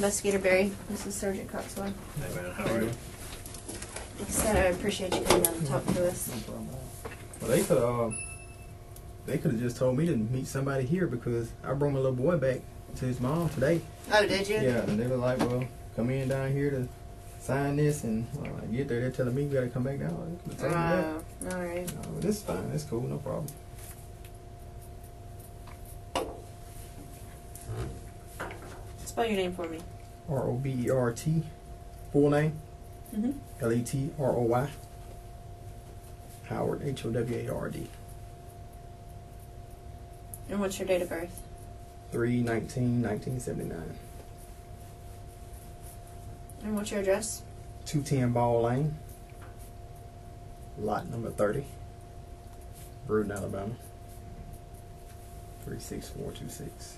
Investigator Barry. This is Sergeant Coxwell. Hey man, how are you? Like I said, I appreciate you coming down and talking to us. No problem. Well, they could have just told me to meet somebody here because I brought my little boy back to his mom today. Oh, did you? Yeah, and they were like, well, come in down here to sign this, and when I get there, they're telling me we got to come back down. Oh, all right. No, this is fine. That's cool. No problem. Spell your name for me. Robert, full name, Letroy, Howard, Howard. And what's your date of birth? 3/19/1979. And what's your address? 210 Ball Lane, lot number 30, Brewton, Alabama, 36426.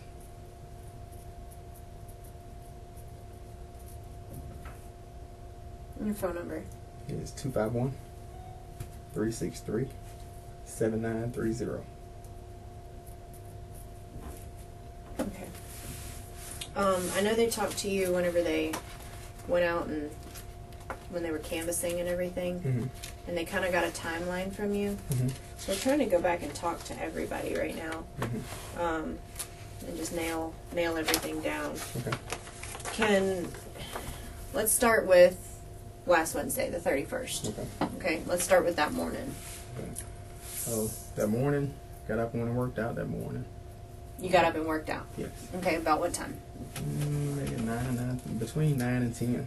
And your phone number? It's 251-363-7930. Okay. I know they talked to you whenever they went out and when they were canvassing and everything, and they kind of got a timeline from you. So we're trying to go back and talk to everybody right now, and just nail everything down. Okay. Let's start with last Wednesday, the 31st. Okay, let's start with that morning. Okay. So that morning, got up and went and worked out that morning. You got up and worked out? Yes. Okay, about what time? Maybe between 9 and 10.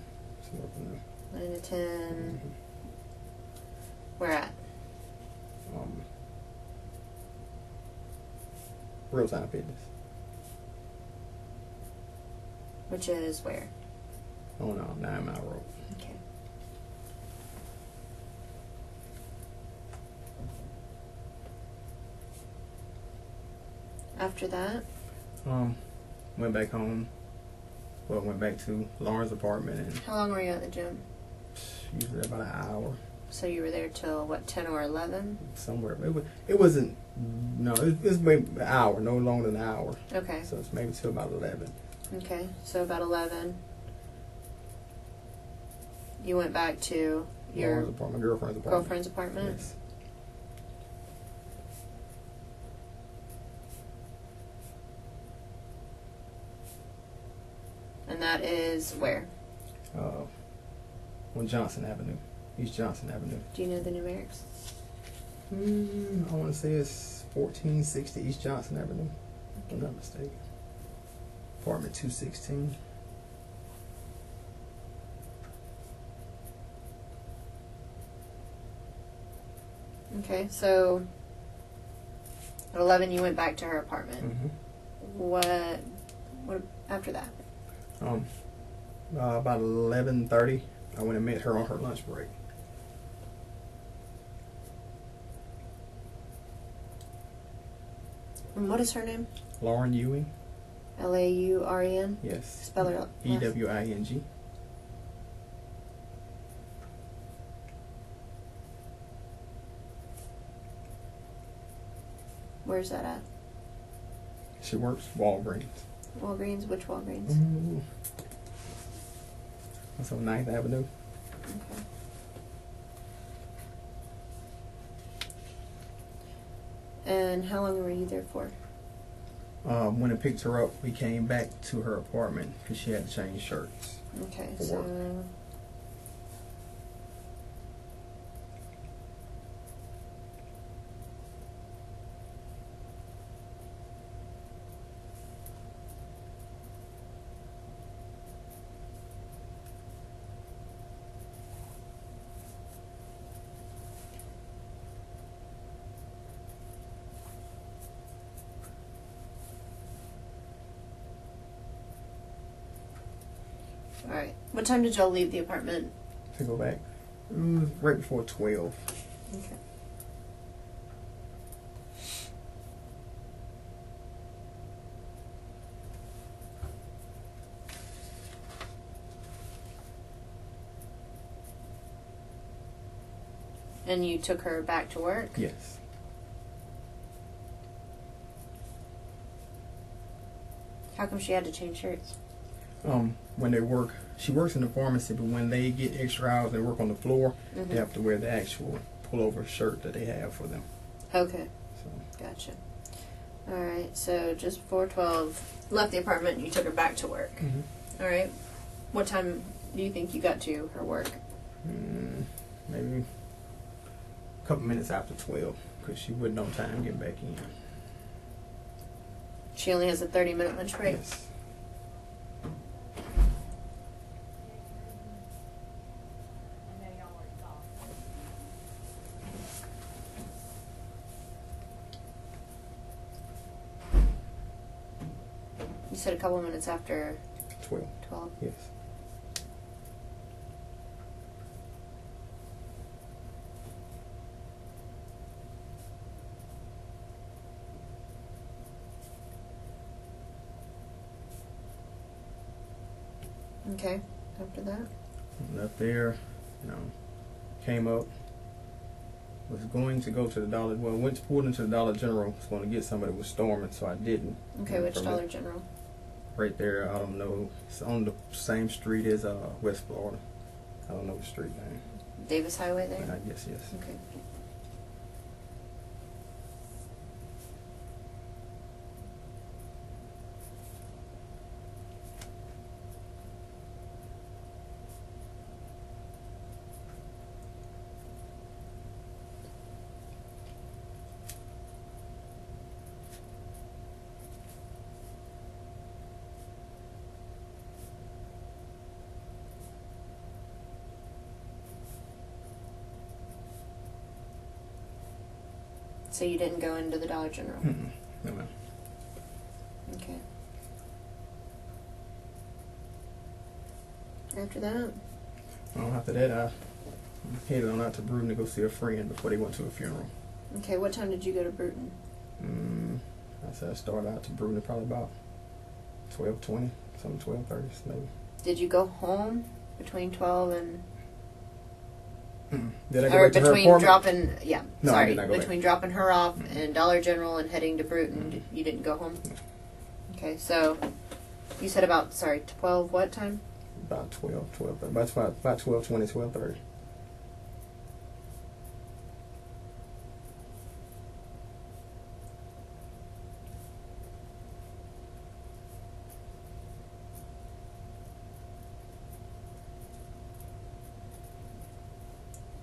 9 to 10. Where at? Real Time Fitness. Which is where? On 9 Mile Road. Okay. After that? Went back home. Well, went back to Lauren's apartment. And how long were you at the gym? Usually about an hour. So you were there till what, 10 or 11? Somewhere. It wasn't. No, it's maybe an hour, no longer than an hour. Okay. So it's maybe till about 11. Okay, so about 11. You went back to your Lauren's apartment, girlfriend's apartment. Yes. And that is where? On Johnson Avenue, East Johnson Avenue. Do you know the numerics? I want to say it's 1460 East Johnson Avenue, if I'm not mistaken. Apartment 216. Okay, so at 11 you went back to her apartment. What after that? About 11:30, I went and met her on her lunch break. And what is her name? Lauren Ewing. Lauren? Yes. Spell her. Ewing. Where's that at? She works Walgreens. Walgreens? Which Walgreens? That's on 9th Avenue. Okay. And how long were you there for? When I picked her up, we came back to her apartment because she had to change shirts. Okay, for so... work. Alright. What time did y'all leave the apartment? To go back? It was right before 12. Okay. And you took her back to work? Yes. How come she had to change shirts? when they work, she works in the pharmacy, but when they get extra hours and work on the floor, Mm-hmm. they have to wear the actual pullover shirt that they have for them. Okay. So Gotcha. All right. So just before 12, left the apartment and you took her back to work. mm-hmm. All right. What time do you think you got to her work? Maybe a couple minutes after 12, because she wouldn't on time getting back in. She only has a 30-minute lunch break? Yes. You said a couple minutes after 12. 12. Yes. Okay. After that? Left there, came up, was going to go to the Dollar, pulled into the Dollar General, was going to get somebody, was storming, so I didn't. Okay, which Dollar General? Right there, I don't know, it's on the same street as West Florida. I don't know the street name. Davis Highway there? I guess, yes. Okay. So you didn't go into the Dollar General? Mm-mm. No, ma'am. Okay. After that? After that, I headed on out to Brewton to go see a friend before they went to a funeral. Okay, what time did you go to Brewton? I said I started out to Brewton probably about 12:20, something 12:30 maybe. Did you go home between 12 and... Did I go or back to her between apartment? dropping... Yeah, No, I sorry. did not go Between dropping her off Mm-mm. in Dollar General and heading to Brewton, Mm-mm. you didn't go home? No. Okay, so you said about, 12 what time? About 12:30, about 12:20, 12:30.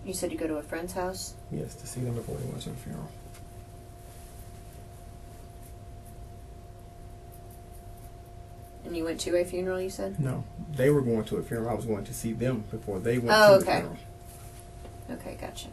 You said you go to a friend's house? Yes, to see them before they went to the funeral. And you went to a funeral, you said? No, they were going to a funeral. I was going to see them before they went Oh, to the okay. funeral. Okay, gotcha.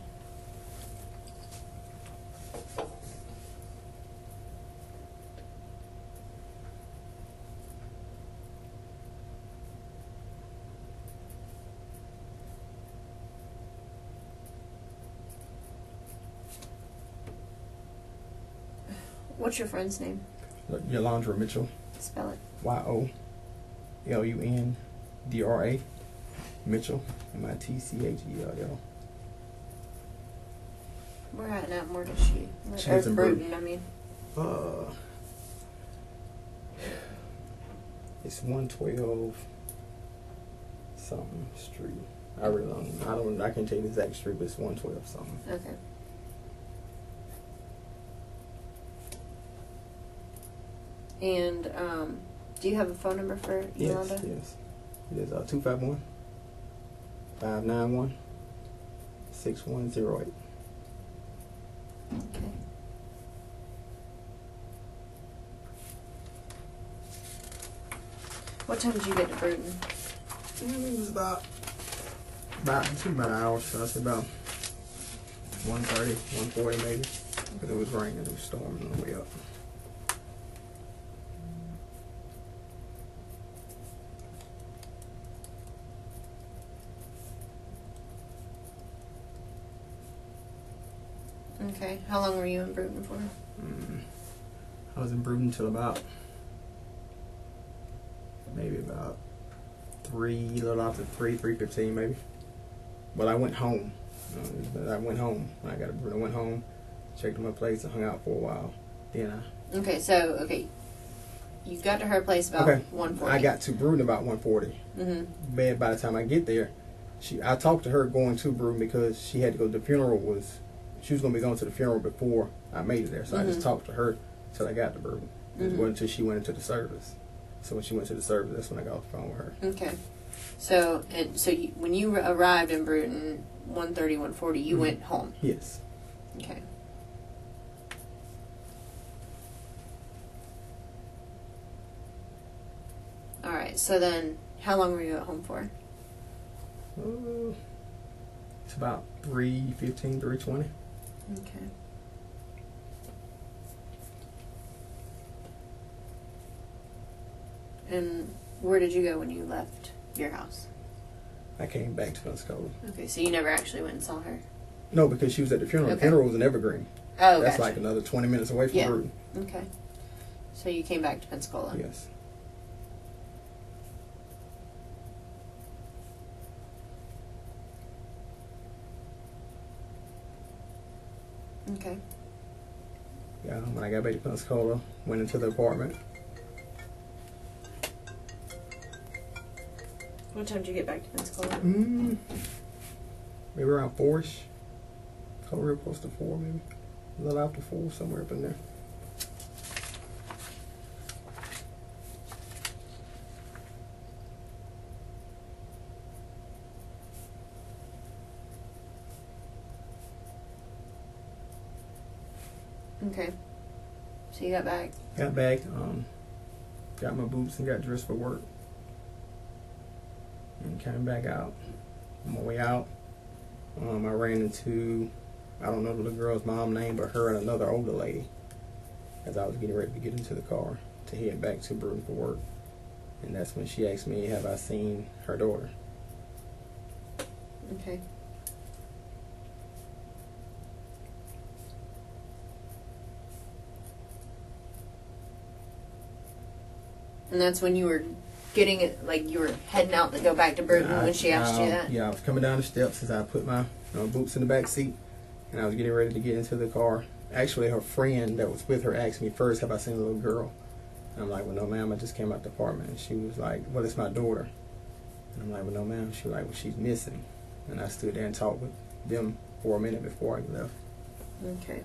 What's your friend's name? Yolandra Mitchell, Spell it. YOLUNDRA, Mitchell, MITCHELL. Where at now? Where does she? She Or lives in Brewton, I mean. It's 112 something street. I really don't. I can't tell you the exact street, but it's 112 something. Okay. And do you have a phone number for Yolanda? Yes. It is 251 591 6108. Okay. What time did you get to Brewton? It was about it took about an hour, so I said about 1:30, 1:40 maybe, because it was raining, it was storming on the way up. Okay. How long were you in Brewton for? I was in Brewton till about maybe about 3:15 maybe. But I went home. I went home when I got to Brewton. I went home, checked in my place, and hung out for a while. Then Okay, so you got to her place about 1:40. I got to Brewton about 1:40. Bed by the time I get there. I talked to her going to Brewton because she had to go to the funeral. She was going to be going to the funeral before I made it there. So I just talked to her till I got to Brewton. It wasn't until she went into the service. So when she went to the service, that's when I got off the phone with her. Okay. So when you arrived in Brewton, 1:30, 1:40, you went home? Yes. Okay. All right. So then, how long were you at home for? It's about 3:15, 3:20. Okay. And where did you go when you left your house? I came back to Pensacola. Okay, so you never actually went and saw her? No, because she was at the funeral. Okay. The funeral was in Evergreen. Oh, that's gotcha. like another 20 minutes away from Brewton. Okay. So you came back to Pensacola? Yes. Okay. Yeah, when I got back to Pensacola, went into the apartment. What time did you get back to Pensacola? Maybe around 4-ish. Real close to 4, maybe. A little after 4, somewhere up in there. Okay. So you got back? Got back, got my boots and got dressed for work. And came back out. On my way out, I ran into, I don't know the little girl's mom name, but her and another older lady as I was getting ready to get into the car to head back to Brewton for work. And that's when she asked me, have I seen her daughter? Okay. And that's when you were getting it, like you were heading out to go back to Brewton when she asked you that? Yeah, I was coming down the steps as I put my boots in the back seat, and I was getting ready to get into the car. Actually, her friend that was with her asked me first, have I seen a little girl? And I'm like, well, no, ma'am, I just came out the apartment. And she was like, well, it's my daughter. And I'm like, well, no, ma'am. She was like, well, she's missing. And I stood there and talked with them for a minute before I left. Okay.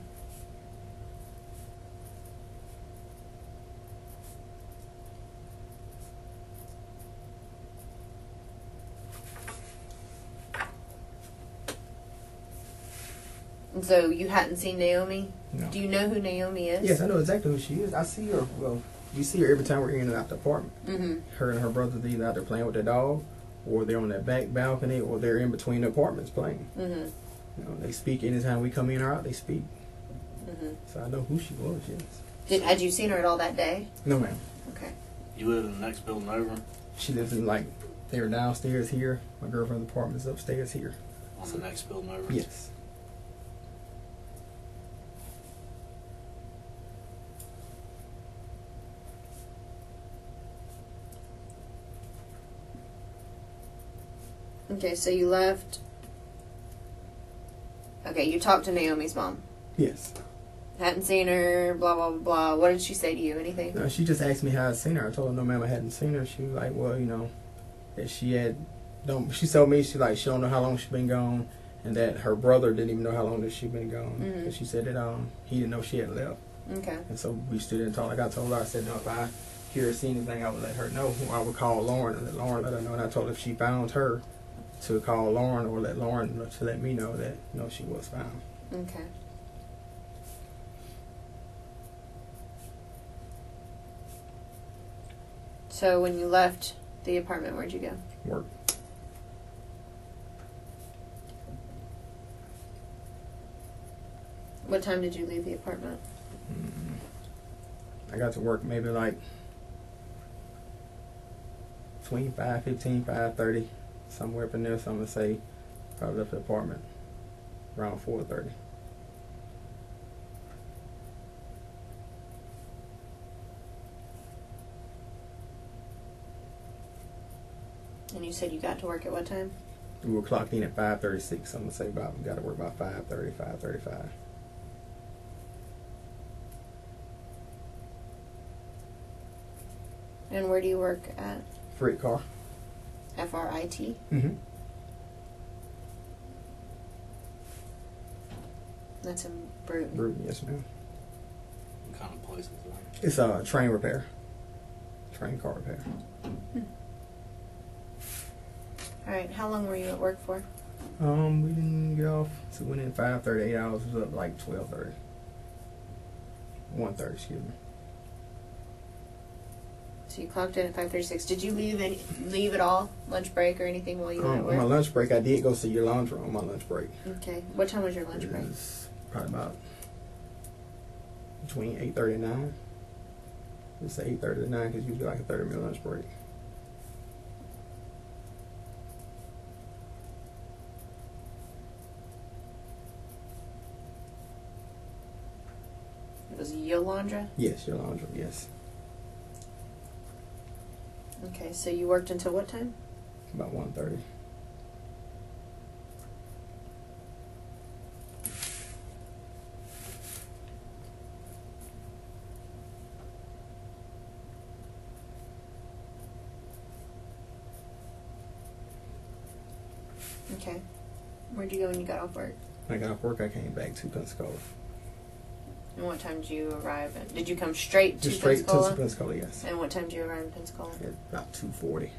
And so you hadn't seen Naomi? No. Do you know who Naomi is? Yes, I know exactly who she is. I see her. Well, we see her every time we're in and out the apartment. Her and her brother, they're either out there playing with their dog, or they're on that back balcony, or they're in between the apartments playing. You know, they speak anytime we come in or out. They speak. So I know who she was. Yes. Had you seen her at all that day? No, ma'am. Okay. You live in the next building over? She lives in they were downstairs here. My girlfriend's apartment is upstairs here. On the next building over? Yes. Okay, so you left. Okay, you talked to Naomi's mom. Yes. Hadn't seen her, blah, blah, blah. What did she say to you? Anything? No, she just asked me how I'd seen her. I told her, no, ma'am, I hadn't seen her. She was like, well, you know, that she told me, she don't know how long she's been gone, and that her brother didn't even know how long that she'd been gone. And she said that he didn't know she had left. Okay. And so we stood there and talked. Like I told her, I said, no, if I hear or see anything, I would let her know. I would call Lauren and let Lauren let her know. And I told her if she found her, to call Lauren or let Lauren to let me know that she was found. Okay. So when you left the apartment, where'd you go? Work. What time did you leave the apartment? I got to work maybe like between 5:15, 5:30, somewhere up in there. So I'm gonna say probably left the apartment around 4:30. And you said you got to work at what time? We were clocked in at 5:36. So I'm gonna say about we got to work about 5:30, 5:35. And where do you work at? Freight car. F-R-I-T? Mm-hmm. That's in Brewton. Brewton, yes, ma'am. What kind of place is that? It's a train repair. Train car repair. All right. How long were you at work for? We didn't get off. So we went in 5:30. 8 hours was up like 12:30. 1:30, excuse me. So you clocked in at 5:36. Did you leave at all? Lunch break or anything while you were at On work? my lunch break, I did go see your laundry on my lunch break. Okay. What time was your lunch It break? was probably about between 8:30 and 9. Let's say 8:30 to 9 because usually like a 30-minute lunch break. It was Yolanda? Yes, your laundry, yes. Okay, so you worked until what time? About 1:30. Okay. Where'd you go when you got off work? When I got off work, I came back to Pensacola. And what time did you arrive? Did you come straight to Just straight Pensacola? to Pensacola, yes. And what time did you arrive in Pensacola? At about 2:40.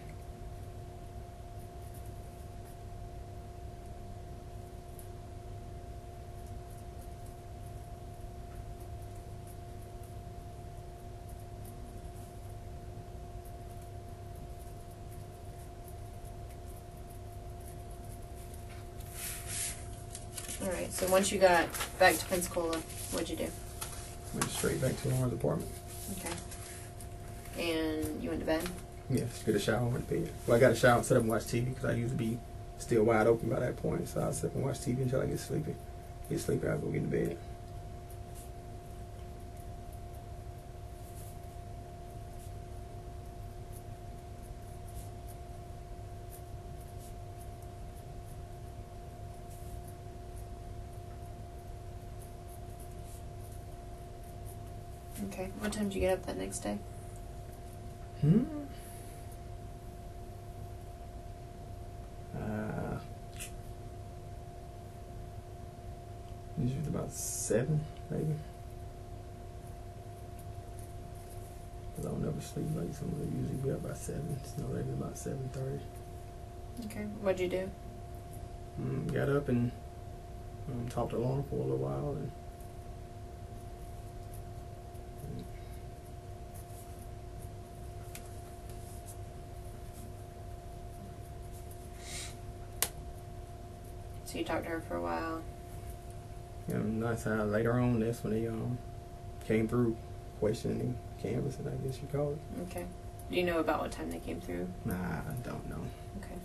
Alright, so once you got back to Pensacola, what'd you do? Went straight back to Lauren's apartment. Okay. And you went to bed? Yes, get a shower and went to bed. Well, I got a shower and set up and watch TV because I used to be still wide open by that point. So I sit up and watch TV until I get sleepy. Get sleepy, I'll go get in bed. Okay. What time did you get up that next day? Usually about 7, maybe. Cause I don't never sleep late, so I usually be up by 7. So maybe about 7:30. Okay. What'd you do? Got up and talked to Lauren for a little while, and So you talked to her for a while. that's how later on that's when they came through questioning the canvas, and I guess you call it. Okay. Do you know about what time they came through? Nah, I don't know. Okay.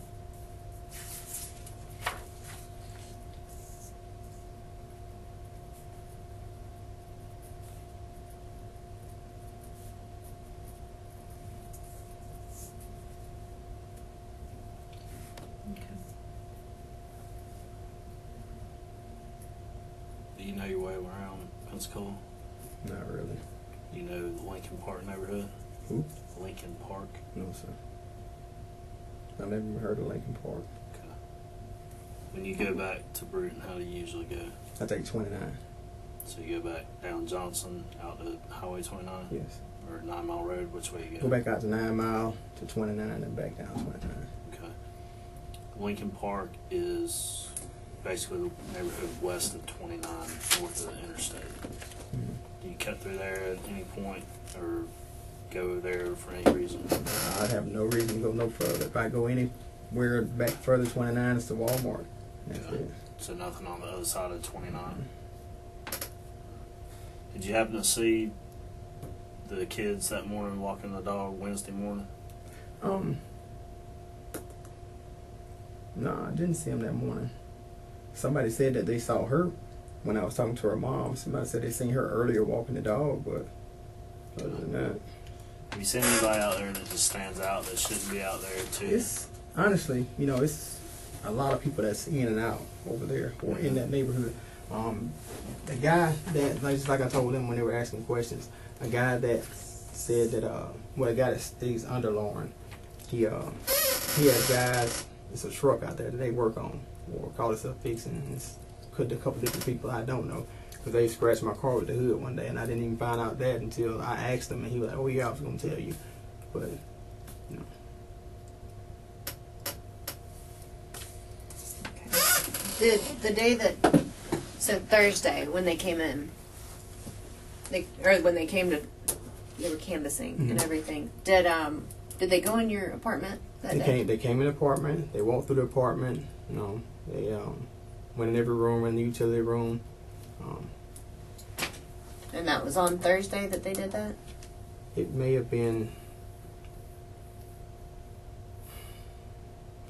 Do you know your way around Pensacola? Not really. You know the Lincoln Park neighborhood? Who? Lincoln Park. No, sir. I've never even heard of Lincoln Park. Okay. When you go back to Brewton, how do you usually go? I take 29. So you go back down Johnson out to Highway 29? Yes. Or 9 Mile Road? Which way you Go back out to 9 Mile to 29 and back down 29. Okay. Lincoln Park is basically the neighborhood west of 29, north of the interstate. Mm-hmm. Do you cut through there at any point or go there for any reason? I'd have no reason to go no further. If I go anywhere back further, 29 is to Walmart. That's Okay. it. So nothing on the other side of 29. Did you happen to see the kids that morning walking the dog Wednesday morning? No, I didn't see him that morning. Somebody said that they saw her when I was talking to her mom. Somebody said they seen her earlier walking the dog, but other than that, Have you seen anybody out there that just stands out that shouldn't be out there too? it's honestly, it's a lot of people that's in and out over there or in that neighborhood. The guy that, like I told them when they were asking questions, a guy that said that well, the guy that stays under Lauren, he has guys. It's a truck out there that they work on or call itself fixing. And it's could a couple different people I don't know because they scratched my car with the hood one day and I didn't even find out that until I asked him and he was like, "Oh yeah, I was gonna tell you," but you know. Okay. The day that, so Thursday when they came in, when they came to, they were canvassing and everything. Did they go in your apartment that day? They came in the apartment. They walked through the apartment. You know, they went in every room, in the utility room. And that was on Thursday that they did that? It may have been.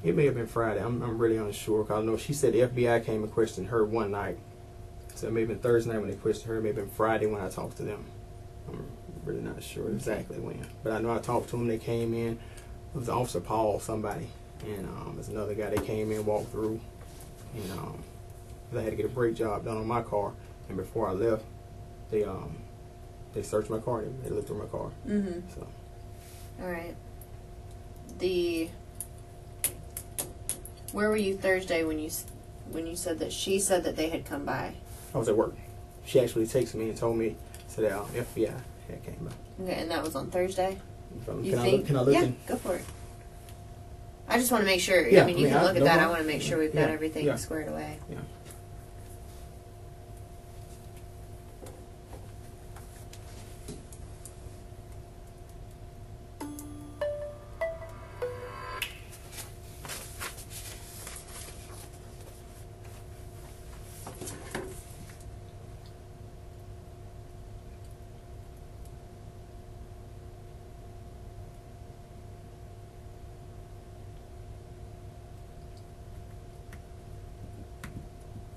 It may have been Friday. I'm really unsure. Cause I know she said the FBI came and questioned her one night. So it may have been Thursday night when they questioned her. It may have been Friday when I talked to them. I'm really not sure exactly when. But I know I talked to them. They came in. It was Officer Paul, somebody. And there's another guy. They came in, walked through. And I had to get a brake job done on my car. And before I left, they searched my car. They looked through my car. Mm-hmm. So. All right. Where were you Thursday when you said that she said that they had come by? I was at work. She actually texted me and told me, said FBI had came by. Okay, and that was on Thursday? Can I look? Yeah, go for it. I just want to make sure. Yeah, you can look at that. I want to make sure we've got Yeah, everything yeah. squared away. Yeah.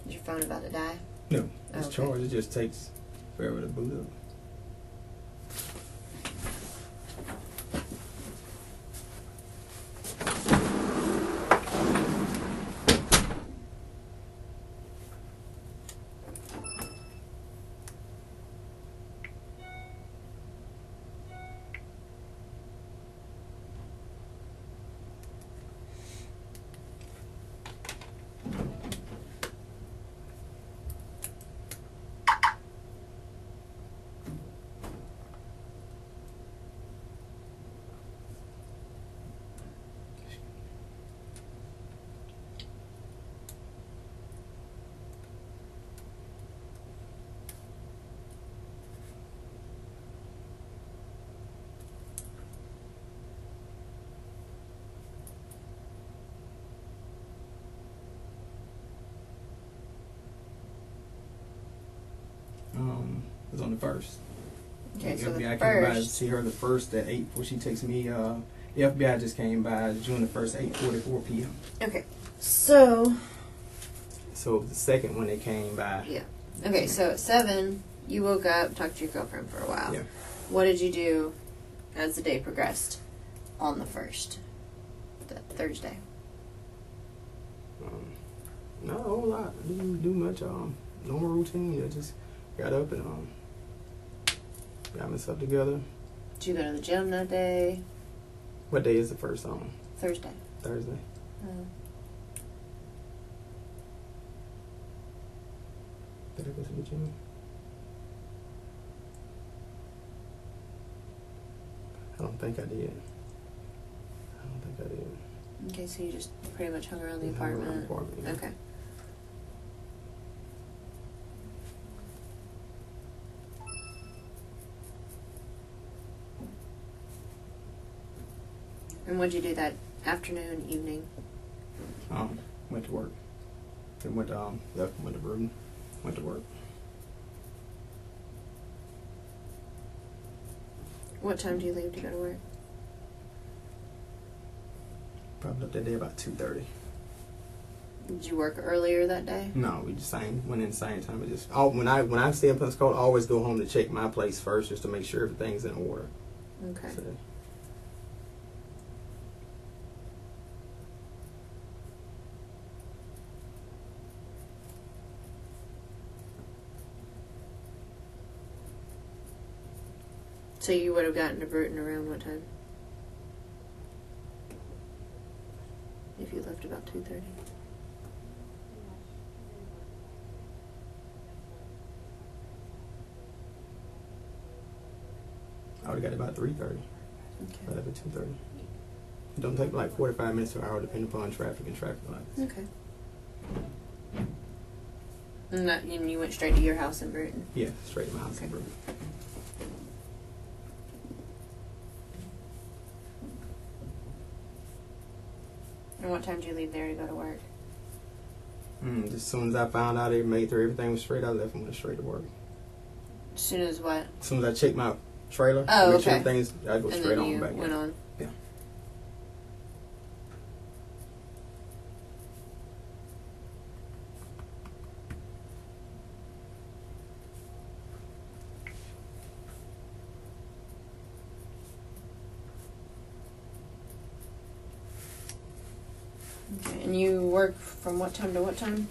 Is your phone about to die? No, it's Okay. charged. It just takes forever to boot up. It was on the 1st. Okay, so the FBI came by to 1st. see her the 1st at 8 before she texted me. The FBI just came by June the 1st, 8:44 p.m. Okay, so... So it was the second when they came by. Yeah. Okay, so at 7, you woke up, talked to your girlfriend for a while. Yeah. What did you do as the day progressed on the 1st, that Thursday? Not a whole lot. I didn't do much. Normal routine. I just got up and got myself together. Did you go to the gym that day? What day is the first Thursday. Thursday. Did I go to the gym? I don't think I did. Okay, so you just pretty much hung around the Just hung around apartment. the apartment, yeah. Okay. And what'd you do that afternoon, evening? Went to work. Then went to Brewton. Went to work. What time do you leave to go to work? Probably up that day about 2:30. Did you work earlier that day? No, we just went in the same time. It just when I stay in Pensacola, I always go home to check my place first just to make sure everything's in order. Okay. So, So you would have gotten to Brewton around what time? If you left about 2:30. I would have got about 3:30. Okay. I left at 2:30. It don't take like 45 minutes to an hour, depending upon traffic and traffic lights. Okay. And you went straight to your house in Brewton? Yeah, straight to my house in Okay. Brewton. And what time did you leave there to go to work? Just as soon as I found out they made sure everything was straight, I left and went straight to work. As soon as what? As soon as I checked my trailer, Oh, make sure okay. everything's, I go And straight then on you back. went on. Yeah. Okay. And you work from what time to what time?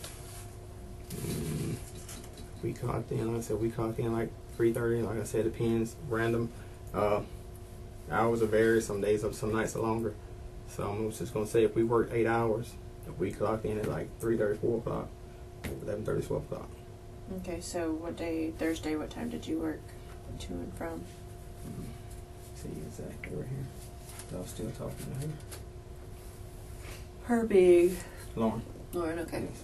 We clocked in, like I said, we clocked in like 3:30. Like I said, it depends, random. Hours are vary. Some days up, some nights are longer. So I was just gonna say, if we worked 8 hours, if we clocked in at like 3:30, 4 o'clock, 11:30, 12 o'clock. Okay, so what day, Thursday, what time did you work to and from? See exactly right here. I was still talking to her. Her big. Lauren. Lauren, okay. Yes.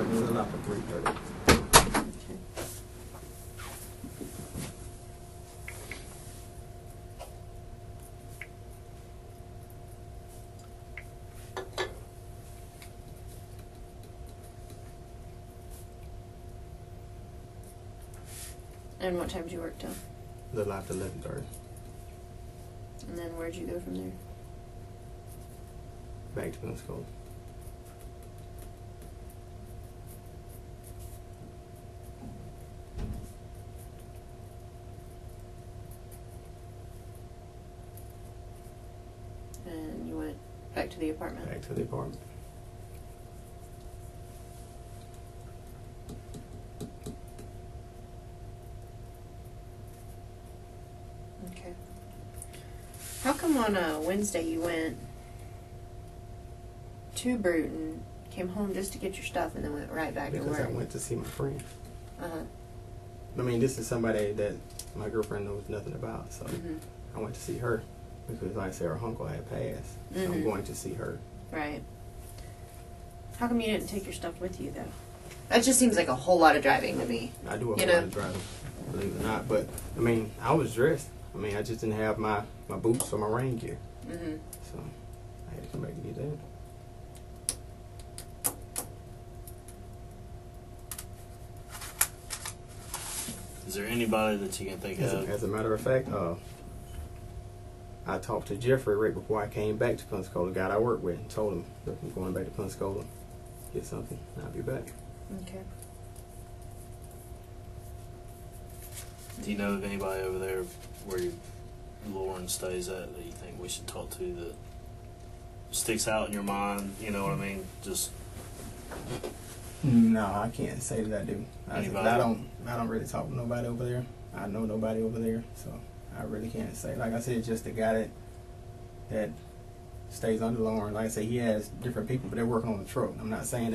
It was a lot for 3:30. Okay. And what time did you work till? A little after 11:30. And then where'd you go from there? Back to Pensacola. And you went back to the apartment? Back to the apartment. Okay. How come on a Wednesday you went to Brewton, came home just to get your stuff, and then went right back to Because work? I went to see my friend. Uh-huh. I mean, this is somebody that my girlfriend knows nothing about, so Mm-hmm. I went to see her because, like I said, her uncle had passed. So I'm Mhm. going to see her. Right. How come you didn't take your stuff with you, though? That just seems like a whole lot of driving to me. I do a You whole lot know? of driving, believe it or not. But, I mean, I was dressed. I mean, I just didn't have my boots or my rain gear. Mm-hmm. So I had to come back to get that. Is there anybody that you can think of? As a matter of fact, I talked to Jeffrey right before I came back to Pensacola, the guy I work with, and told him that I'm going back to Pensacola, get something, and I'll be back. Okay. Do you know of anybody over there where Lauren stays at that you think we should talk to that sticks out in your mind? You know what I mean? Just No, I can't say that I do. Anybody? I don't really talk to nobody over there. I know nobody over there, so I really can't say. Like I said, just the guy that stays under Lauren. Like I said, he has different people, but they're working on the truck. I'm not saying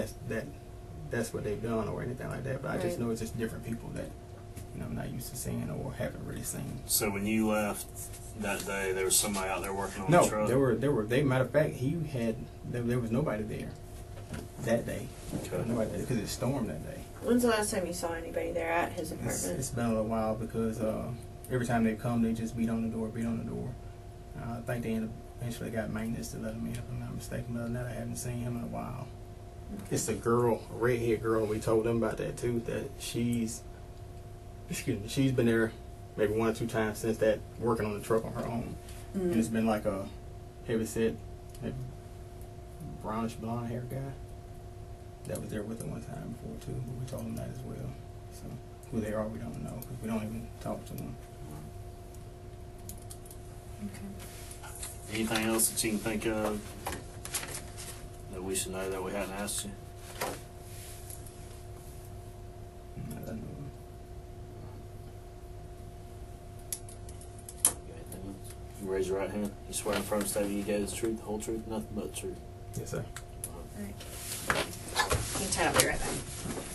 that's what they've done or anything like that, but I just Right. know it's just different people that I'm not used to seeing or haven't really seen. so when you left that day, there was somebody out there working on the No, truck. there were. Matter of fact, there was nobody there that day. Okay. Nobody there because it stormed that day. When's the last time you saw anybody there at his apartment? It's been a little while because every time they come, they just beat on the door. I think they eventually got maintenance to let them in, if I'm not mistaken. Other than that, I haven't seen him in a while. It's a girl, a redhead girl. We told them about that too. That she's been there maybe 1 or 2 times since that, working on the truck on her own. Mm-hmm. And it's been like a heavy set, maybe brownish blonde hair guy that was there with her one time before too. But we told them that as well. So who they are, we don't know because we don't even talk to them. Okay. Anything else that you can think of that we should know that we hadn't asked you? You raise your right hand. You swear in front of the statement you gave the truth, the whole truth, nothing but the truth. Yes, sir. All right. You can tell. I'll be right back.